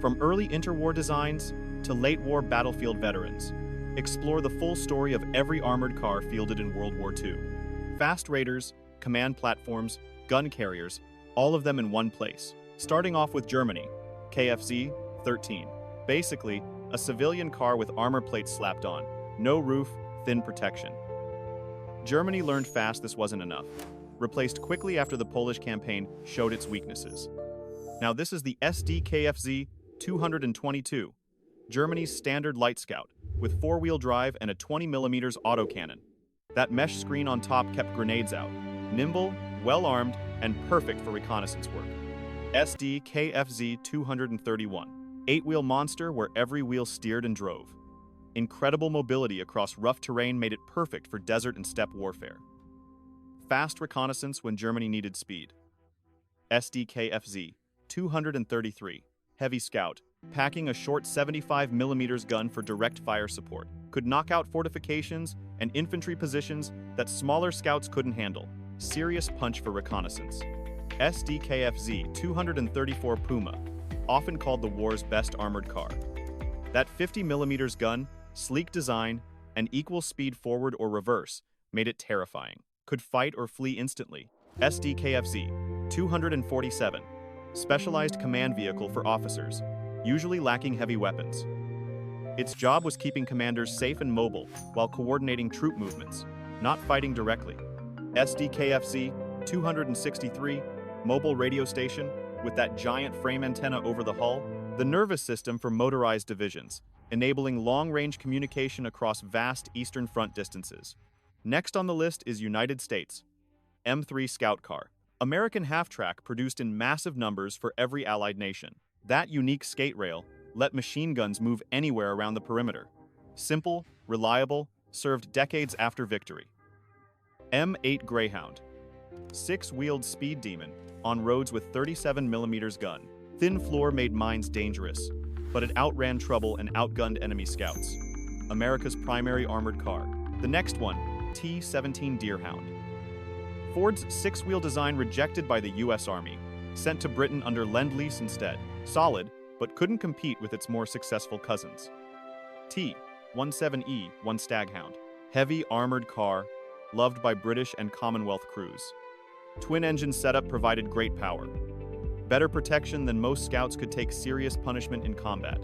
From early interwar designs to late war battlefield veterans, explore the full story of every armored car fielded in World War II. Fast raiders, command platforms, gun carriers, all of them in one place. Starting off with Germany, KFZ-13. Basically, a civilian car with armor plates slapped on. No roof, thin protection. Germany learned fast this wasn't enough. Replaced quickly after the Polish campaign showed its weaknesses. Now this is the Sd.Kfz 222, Germany's standard light scout, with four-wheel drive and a 20mm autocannon. That mesh screen on top kept grenades out. Nimble, well-armed, and perfect for reconnaissance work. Sd.Kfz 231, eight-wheel monster where every wheel steered and drove. Incredible mobility across rough terrain made it perfect for desert and steppe warfare. Fast reconnaissance when Germany needed speed. Sd.Kfz 233, heavy scout, packing a short 75mm gun for direct fire support, could knock out fortifications and infantry positions that smaller scouts couldn't handle. Serious punch for reconnaissance. Sd.Kfz 234 Puma, often called the war's best armored car. That 50mm gun, sleek design, and equal speed forward or reverse made it terrifying. Could fight or flee instantly. Sd.Kfz 247, specialized command vehicle for officers, usually lacking heavy weapons. Its job was keeping commanders safe and mobile while coordinating troop movements, not fighting directly. Sd.Kfz 263, mobile radio station with that giant frame antenna over the hull, the nervous system for motorized divisions, enabling long-range communication across vast Eastern Front distances. Next on the list is United States, M3 Scout Car, American half-track produced in massive numbers for every allied nation. That unique skate rail let machine guns move anywhere around the perimeter. Simple, reliable, served decades after victory. M8 Greyhound, six-wheeled speed demon on roads with 37mm gun. Thin floor made mines dangerous, but it outran trouble and outgunned enemy scouts. America's primary armored car. The next one, T-17 Deerhound. Ford's six-wheel design rejected by the US Army, sent to Britain under Lend-Lease instead. Solid, but couldn't compete with its more successful cousins. T-17E, one Staghound. Heavy armored car, loved by British and Commonwealth crews. Twin-engine setup provided great power. Better protection than most scouts could take serious punishment in combat.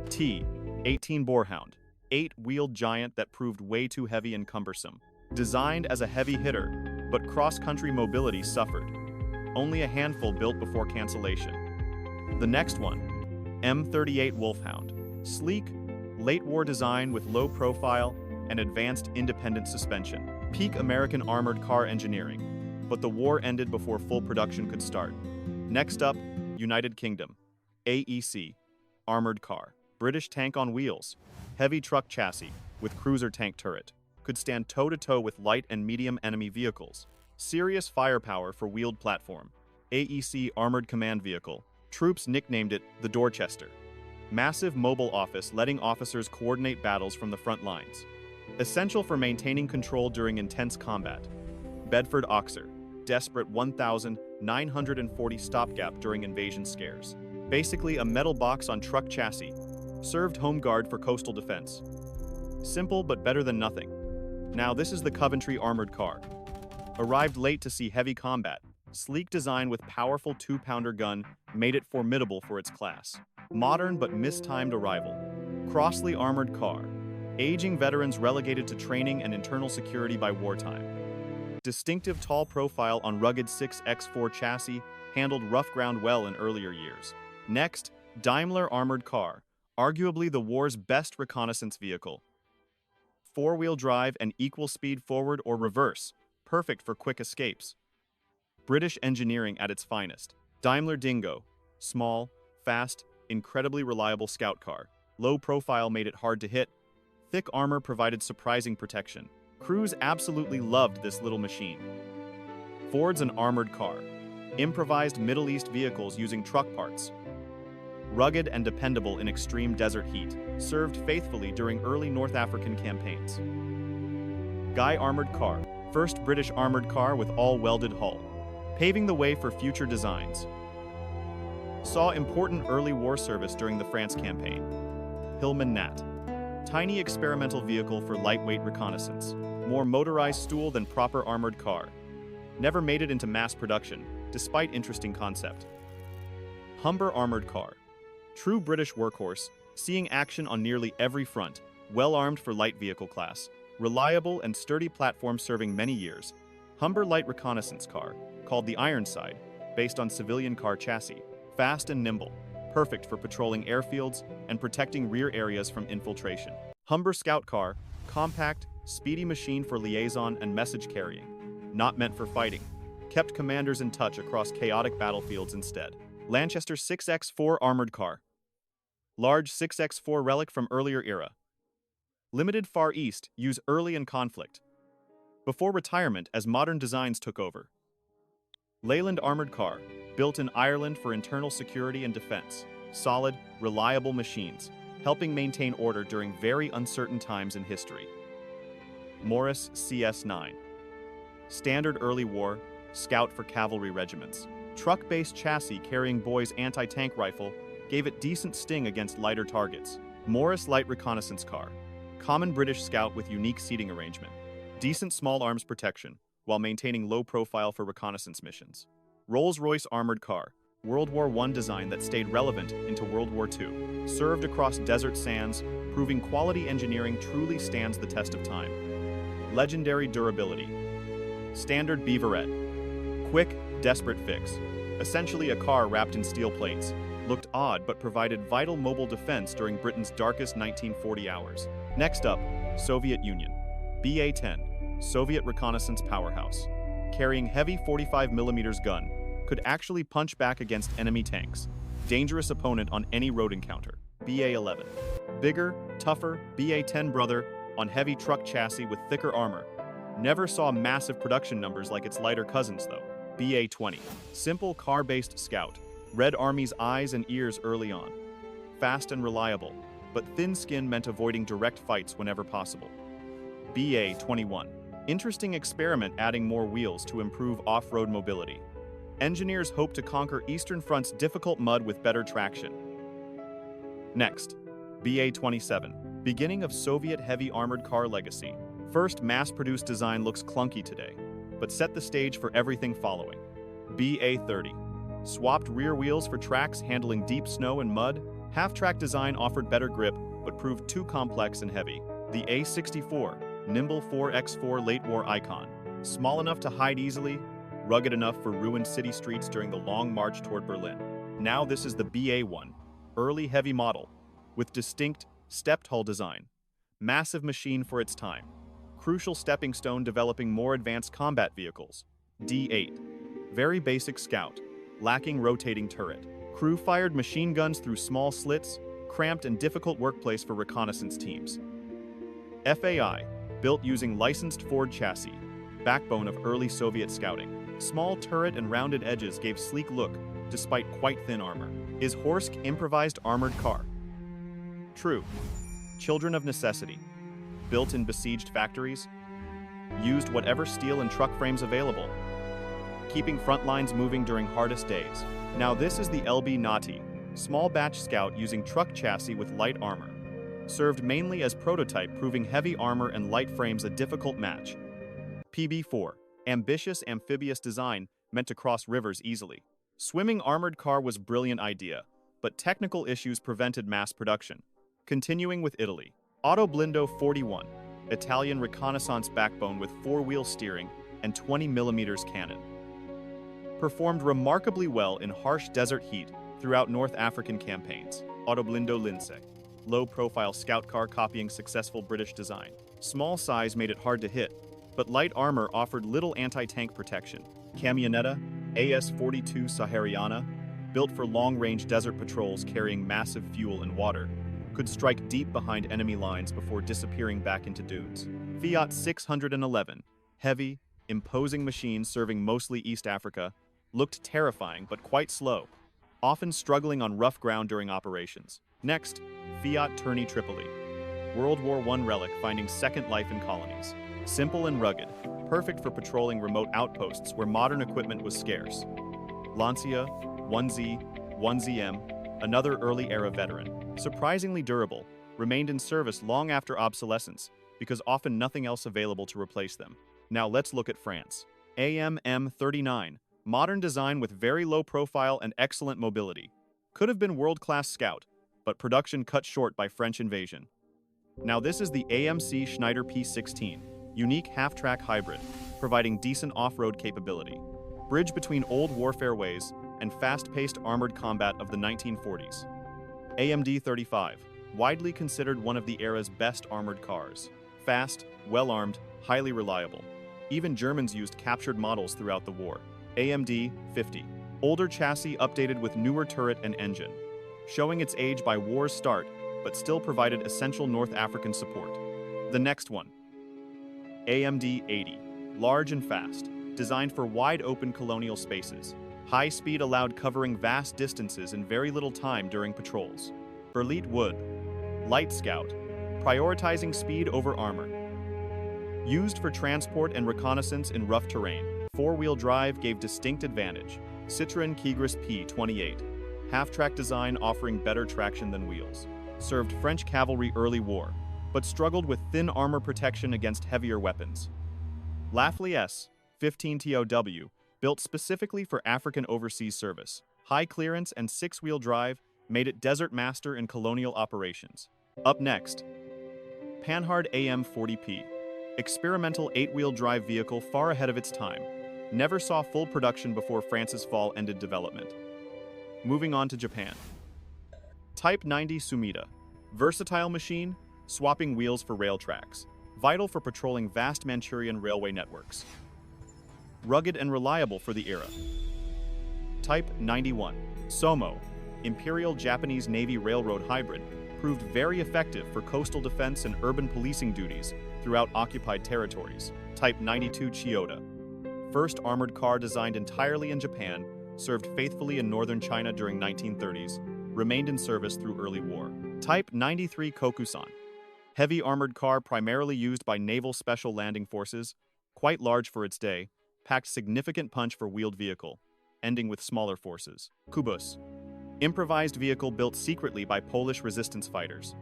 T-18 Boarhound, eight-wheeled giant that proved way too heavy and cumbersome. Designed as a heavy hitter, but cross-country mobility suffered. Only a handful built before cancellation. The next one, M38 Wolfhound. Sleek, late-war design with low profile and advanced independent suspension. Peak American armored car engineering, but the war ended before full production could start. Next up, United Kingdom, AEC, armored car. British tank on wheels, heavy truck chassis with cruiser tank turret. Could stand toe-to-toe with light and medium enemy vehicles. Serious firepower for wheeled platform. AEC armored command vehicle. Troops nicknamed it the Dorchester. Massive mobile office letting officers coordinate battles from the front lines. Essential for maintaining control during intense combat. Bedford Oxer, desperate 1,940 stopgap during invasion scares. Basically a metal box on truck chassis. Served home guard for coastal defense. Simple but better than nothing. Now this is the Coventry armored car. Arrived late to see heavy combat. Sleek design with powerful 2-pounder gun made it formidable for its class. Modern but mistimed arrival. Crossley armored car. Aging veterans relegated to training and internal security by wartime. Distinctive tall profile on rugged 6x4 chassis handled rough ground well in earlier years. Next, Daimler Armoured Car, arguably the war's best reconnaissance vehicle. Four-wheel drive and equal speed forward or reverse, perfect for quick escapes. British engineering at its finest. Daimler Dingo, small, fast, incredibly reliable scout car. Low profile made it hard to hit. Thick armor provided surprising protection. Crews absolutely loved this little machine. Ford's an armored car. Improvised Middle East vehicles using truck parts. Rugged and dependable in extreme desert heat. Served faithfully during early North African campaigns. Guy Armored Car, first British armored car with all welded hull, paving the way for future designs. Saw important early war service during the France campaign. Hillman Nat. Tiny experimental vehicle for lightweight reconnaissance. More motorized stool than proper armored car. Never made it into mass production, despite interesting concept. Humber Armored Car. True British workhorse, seeing action on nearly every front, well-armed for light vehicle class. Reliable and sturdy platform serving many years. Humber Light Reconnaissance Car, called the Ironside, based on civilian car chassis. Fast and nimble, perfect for patrolling airfields and protecting rear areas from infiltration. Humber Scout Car, compact, speedy machine for liaison and message carrying. Not meant for fighting. Kept commanders in touch across chaotic battlefields instead. Lanchester 6X4 Armored Car. Large 6X4 relic from earlier era. Limited Far East, use early in conflict. Before retirement as modern designs took over. Leyland Armored Car, built in Ireland for internal security and defense. Solid, reliable machines, helping maintain order during very uncertain times in history. Morris CS-9. Standard early war, scout for cavalry regiments. Truck-based chassis carrying Boy's anti-tank rifle gave it decent sting against lighter targets. Morris Light Reconnaissance Car. Common British scout with unique seating arrangement. Decent small arms protection, while maintaining low profile for reconnaissance missions. Rolls-Royce Armored Car. World War I design that stayed relevant into World War II. Served across desert sands, proving quality engineering truly stands the test of time. Legendary durability. Standard Beaverette. Quick, desperate fix. Essentially a car wrapped in steel plates. Looked odd but provided vital mobile defense during Britain's darkest 1940 hours. Next up, Soviet Union. BA-10, Soviet reconnaissance powerhouse. Carrying heavy 45mm gun, could actually punch back against enemy tanks. Dangerous opponent on any road encounter. BA-11. Bigger, tougher, BA-10 brother on heavy truck chassis with thicker armor. Never saw massive production numbers like its lighter cousins though. BA-20. Simple car-based scout. Red Army's eyes and ears early on. Fast and reliable, but thin skin meant avoiding direct fights whenever possible. BA-21. Interesting experiment adding more wheels to improve off-road mobility. Engineers hope to conquer Eastern Front's difficult mud with better traction. Next, BA-27. Beginning of Soviet heavy armored car legacy. First mass-produced design looks clunky today, but set the stage for everything following. BA-30. Swapped rear wheels for tracks handling deep snow and mud. Half-track design offered better grip, but proved too complex and heavy. The A-64. Nimble 4x4 late war icon. Small enough to hide easily, rugged enough for ruined city streets during the long march toward Berlin. Now this is the BA-1, early heavy model, with distinct, stepped hull design. Massive machine for its time. Crucial stepping stone developing more advanced combat vehicles. D-8. Very basic scout, lacking rotating turret. Crew-fired machine guns through small slits, cramped and difficult workplace for reconnaissance teams. FAI. Built using licensed Ford chassis, backbone of early Soviet scouting. Small turret and rounded edges gave sleek look, despite quite thin armor. Is Horsk improvised armored car? True. Children of necessity. Built in besieged factories. Used whatever steel and truck frames available. Keeping front lines moving during hardest days. Now this is the LB Nati, small batch scout using truck chassis with light armor. Served mainly as prototype, proving heavy armor and light frames a difficult match. PB-4. Ambitious amphibious design meant to cross rivers easily. Swimming armored car was brilliant idea, but technical issues prevented mass production. Continuing with Italy. Autoblindo 41. Italian reconnaissance backbone with 4-wheel steering and 20mm cannon. Performed remarkably well in harsh desert heat throughout North African campaigns. Autoblindo Lindsay. Low-profile scout car copying successful British design. Small size made it hard to hit, but light armor offered little anti-tank protection. Camionetta AS-42 Sahariana, built for long-range desert patrols carrying massive fuel and water, could strike deep behind enemy lines before disappearing back into dunes. Fiat 611, heavy, imposing machine serving mostly East Africa, looked terrifying but quite slow, often struggling on rough ground during operations. Next, Fiat Tourney Tripoli, World War I relic finding second life in colonies. Simple and rugged, perfect for patrolling remote outposts where modern equipment was scarce. Lancia 1Z, WWII, another early-era veteran, surprisingly durable, remained in service long after obsolescence because often nothing else available to replace them. Now let's look at France. AMM-39, modern design with very low profile and excellent mobility. Could have been world-class scout, but production cut short by French invasion. Now this is the AMC Schneider P16, unique half-track hybrid, providing decent off-road capability. Bridge between old warfare ways and fast-paced armored combat of the 1940s. AMD-35, widely considered one of the era's best armored cars. Fast, well-armed, highly reliable. Even Germans used captured models throughout the war. AMD-50, older chassis updated with newer turret and engine, showing its age by war's start, but still provided essential North African support. The next one, AMD-80, large and fast, designed for wide-open colonial spaces. High speed allowed covering vast distances in very little time during patrols. WWII, light scout, prioritizing speed over armor. Used for transport and reconnaissance in rough terrain. Four-wheel drive gave distinct advantage. Citroën Kegris P28, half-track design offering better traction than wheels. Served French cavalry early war, but struggled with thin armor protection against heavier weapons. Lafley S-15 TOW, built specifically for African overseas service. High clearance and six-wheel drive made it desert master in colonial operations. Up next, Panhard AM-40P, experimental eight-wheel drive vehicle far ahead of its time. Never saw full production before France's fall ended development. Moving on to Japan. Type 90 Sumida, versatile machine, swapping wheels for rail tracks, vital for patrolling vast Manchurian railway networks. Rugged and reliable for the era. Type 91 Somo, Imperial Japanese Navy Railroad hybrid, proved very effective for coastal defense and urban policing duties throughout occupied territories. Type 92 Chiyoda, first armored car designed entirely in Japan, served faithfully in northern China during 1930s, remained in service through early war. Type 93 Kokusan, heavy armored car primarily used by naval special landing forces, quite large for its day, packed significant punch for wheeled vehicle, ending with smaller forces. Kubus, improvised vehicle built secretly by Polish resistance fighters.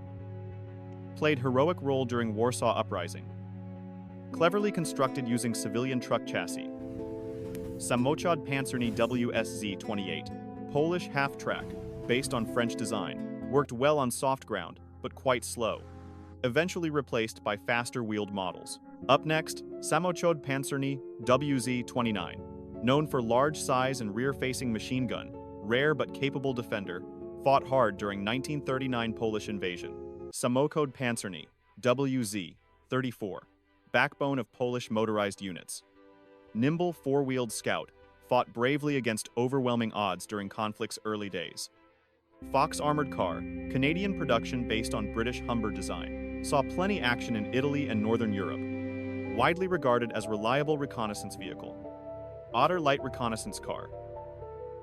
Played heroic role during Warsaw Uprising. Cleverly constructed using civilian truck chassis. Samochod Pancerny WSZ-28, Polish half-track, based on French design, worked well on soft ground, but quite slow. Eventually replaced by faster wheeled models. Up next, Samochod Pancerny WZ-29, known for large size and rear-facing machine gun, rare but capable defender, fought hard during 1939 Polish invasion. Samochod Pancerny WZ-34, backbone of Polish motorized units. Nimble four-wheeled scout, fought bravely against overwhelming odds during conflict's early days. Fox Armored Car, Canadian production based on British Humber design, saw plenty action in Italy and Northern Europe. Widely regarded as reliable reconnaissance vehicle. Otter Light Reconnaissance Car,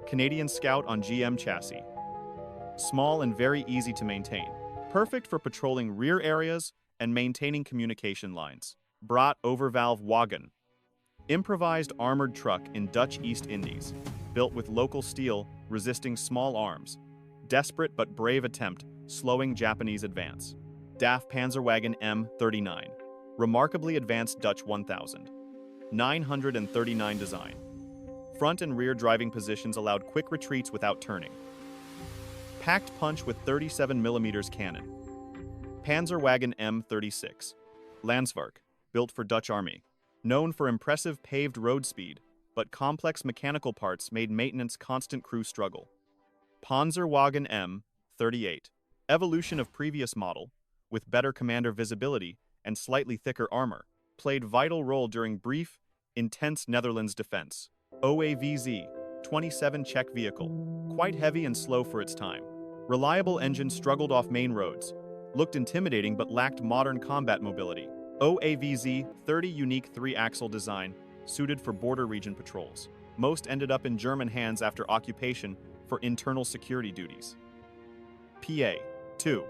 Canadian Scout on GM chassis. Small and very easy to maintain. Perfect for patrolling rear areas and maintaining communication lines. Brat Overvalve Wagon, improvised armored truck in Dutch East Indies, built with local steel, resisting small arms. Desperate but brave attempt, slowing Japanese advance. DAF Panzerwagen M39, remarkably advanced Dutch 1000. 939 design. Front and rear driving positions allowed quick retreats without turning. Packed punch with 37mm cannon. Panzerwagen M36, Landswerk, built for Dutch Army. Known for impressive paved road speed, but complex mechanical parts made maintenance constant crew struggle. Panzerwagen M38, evolution of previous model, with better commander visibility and slightly thicker armor, played vital role during brief, intense Netherlands defense. OAVZ, 27 Czech vehicle, quite heavy and slow for its time. Reliable engine struggled off main roads, looked intimidating but lacked modern combat mobility. OAVZ, 30 unique three-axle design, suited for border region patrols. Most ended up in German hands after occupation for internal security duties. PA-2,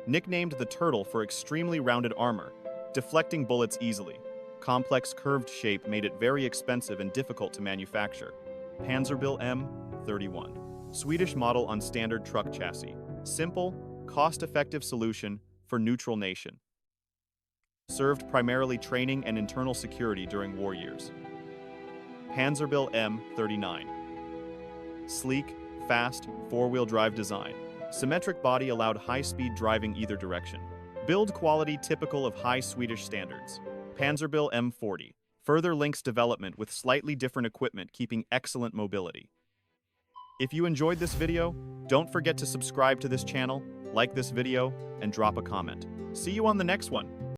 nicknamed the Turtle for extremely rounded armor, deflecting bullets easily. Complex curved shape made it very expensive and difficult to manufacture. Panzerbill M31, Swedish model on standard truck chassis. Simple, cost-effective solution for neutral nation. Served primarily training and internal security during war years. Panzerbill M39. Sleek, fast, four-wheel drive design. Symmetric body allowed high-speed driving either direction. Build quality typical of high Swedish standards. Panzerbill M40. Further links development with slightly different equipment keeping excellent mobility. If you enjoyed this video, don't forget to subscribe to this channel, like this video, and drop a comment. See you on the next one.